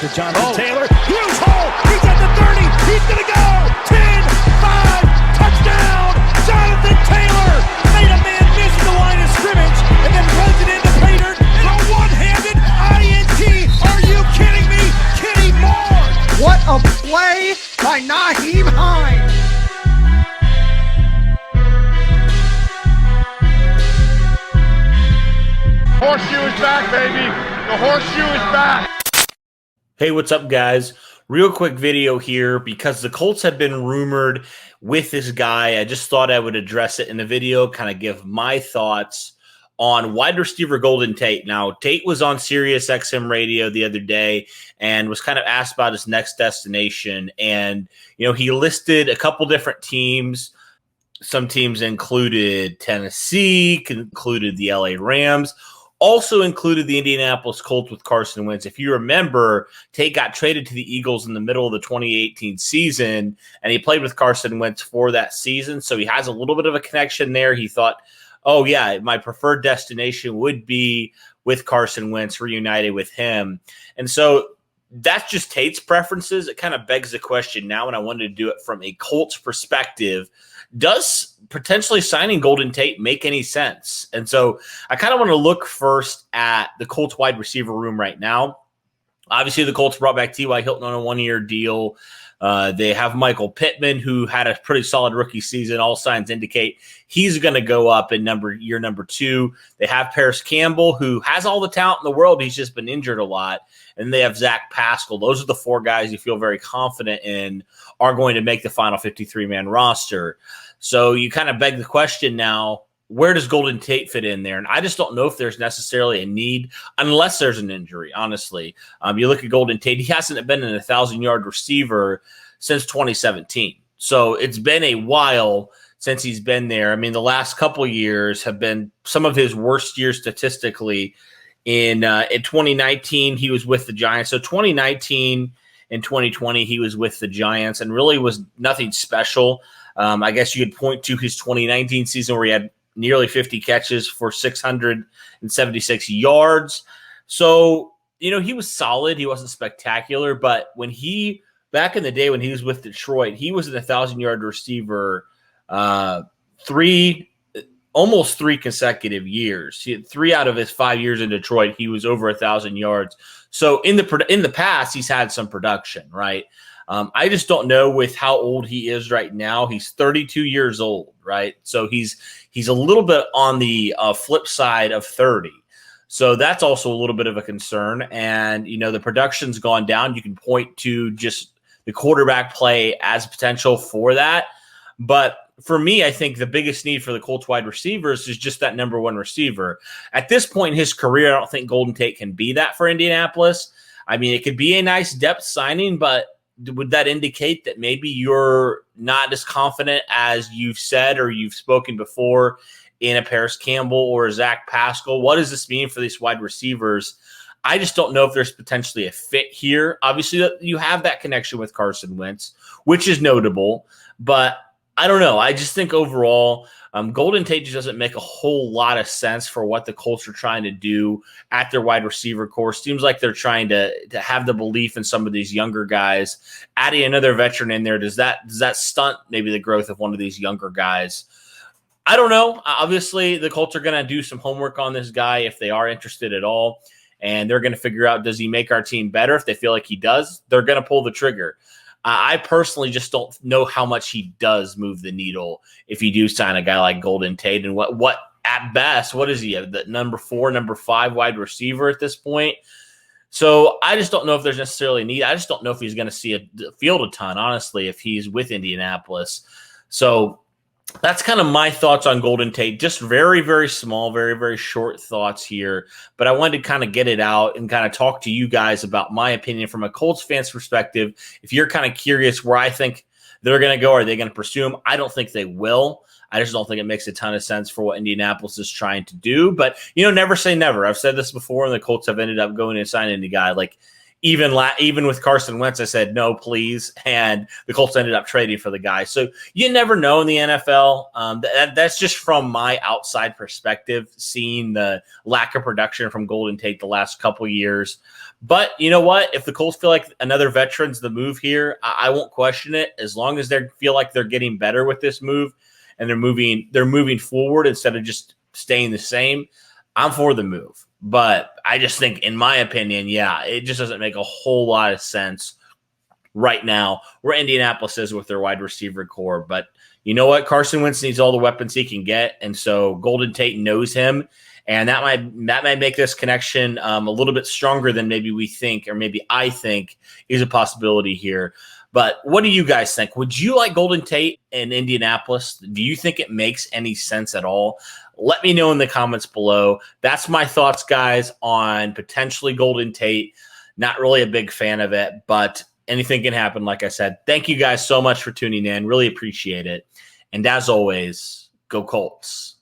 to Jonathan Taylor. Huge hole. He's at the 30. He's going to go. 10, 5, touchdown. Jonathan Taylor made a man miss the line of scrimmage and then runs it into Pater for a one-handed INT. Are you kidding me? Kenny Moore. What a play by Nyheim Hines. Horseshoe is back, baby. The horseshoe is back. Hey, what's up, guys? Real quick video here because the Colts have been rumored with this guy. I just thought I would address it in the video, kind of give my thoughts on wide receiver Golden Tate. Now, Tate was on Sirius XM radio the other day and was kind of asked about his next destination. And, you know, he listed a couple different teams. Some teams included Tennessee, included the LA Rams, also included the Indianapolis Colts with Carson Wentz. If you remember, Tate got traded to the Eagles in the middle of the 2018 season, and he played with Carson Wentz for that season. So he has a little bit of a connection there. He thought, oh, yeah, my preferred destination would be with Carson Wentz, reunited with him. And so that's just Tate's preferences. It kind of begs the question now, and I wanted to do it from a Colts perspective. Does potentially signing Golden Tate make any sense? And so I kind of want to look first at the Colts wide receiver room right now. Obviously, the Colts brought back T.Y. Hilton on a one-year deal. They have Michael Pittman, who had a pretty solid rookie season. All signs indicate he's going to go up in year number 2. They have Paris Campbell, who has all the talent in the world. He's just been injured a lot. And they have Zach Pascal. Those are the 4 guys you feel very confident in are going to make the final 53-man roster. So you kind of beg the question now, where does Golden Tate fit in there? And I just don't know if there's necessarily a need unless there's an injury, honestly. You look at Golden Tate, he hasn't been an 1,000-yard receiver since 2017. So it's been a while since he's been there. I mean, the last couple years have been some of his worst years statistically. In 2019, he was with the Giants. So 2019 and 2020, he was with the Giants and really was nothing special. I guess you could point to his 2019 season where he had nearly 50 catches for 676 yards. So, you know, he was solid. He wasn't spectacular. But back in the day when he was with Detroit, he was an 1,000-yard receiver almost 3 consecutive years. 3 out of his 5 years in Detroit, he was over 1,000 yards. So in the past, he's had some production, right? I just don't know with how old he is right now. He's 32 years old, right? So he's a little bit on the flip side of 30. So that's also a little bit of a concern. And, you know, the production's gone down. You can point to just the quarterback play as potential for that. But for me, I think the biggest need for the Colts wide receivers is just that number 1 receiver. At this point in his career, I don't think Golden Tate can be that for Indianapolis. I mean, it could be a nice depth signing, but would that indicate that maybe you're not as confident as you've said or you've spoken before in a Paris Campbell or a Zach Pascal? What does this mean for these wide receivers? I just don't know if there's potentially a fit here. Obviously, you have that connection with Carson Wentz, which is notable, but I don't know. I just think overall, Golden Tate just doesn't make a whole lot of sense for what the Colts are trying to do at their wide receiver core. Seems like they're trying to have the belief in some of these younger guys. Adding another veteran in there, does that stunt maybe the growth of one of these younger guys? I don't know. Obviously, the Colts are going to do some homework on this guy if they are interested at all, and they're going to figure out, does he make our team better? If they feel like he does, they're going to pull the trigger. I personally just don't know how much he does move the needle if you do sign a guy like Golden Tate. And what at best, what is he? The number 4, number 5 wide receiver at this point. So I just don't know if there's necessarily a need. I just don't know if he's going to see a field a ton, honestly, if he's with Indianapolis. So that's kind of my thoughts on Golden Tate. Just very, very small, very, very short thoughts here. But I wanted to kind of get it out and kind of talk to you guys about my opinion from a Colts fan's perspective. If you're kind of curious where I think they're going to go, are they going to pursue him? I don't think they will. I just don't think it makes a ton of sense for what Indianapolis is trying to do. But, you know, never say never. I've said this before, and the Colts have ended up going and signing a guy. Like, even with Carson Wentz, I said no, please, and the Colts ended up trading for the guy. So you never know in the NFL. That's just from my outside perspective, seeing the lack of production from Golden Tate the last couple years. But you know what? If the Colts feel like another veteran's the move here, I won't question it. As long as they feel like they're getting better with this move and they're moving forward instead of just staying the same, I'm for the move. But I just think, in my opinion, yeah, it just doesn't make a whole lot of sense right now where Indianapolis is with their wide receiver core. But you know what? Carson Wentz needs all the weapons he can get, and so Golden Tate knows him, and that might make this connection a little bit stronger than maybe we think, or maybe I think is a possibility here. But what do you guys think? Would you like Golden Tate in Indianapolis? Do you think it makes any sense at all? Let me know in the comments below. That's my thoughts, guys, on potentially Golden Tate. Not really a big fan of it, but anything can happen, like I said. Thank you guys so much for tuning in. Really appreciate it. And as always, go Colts.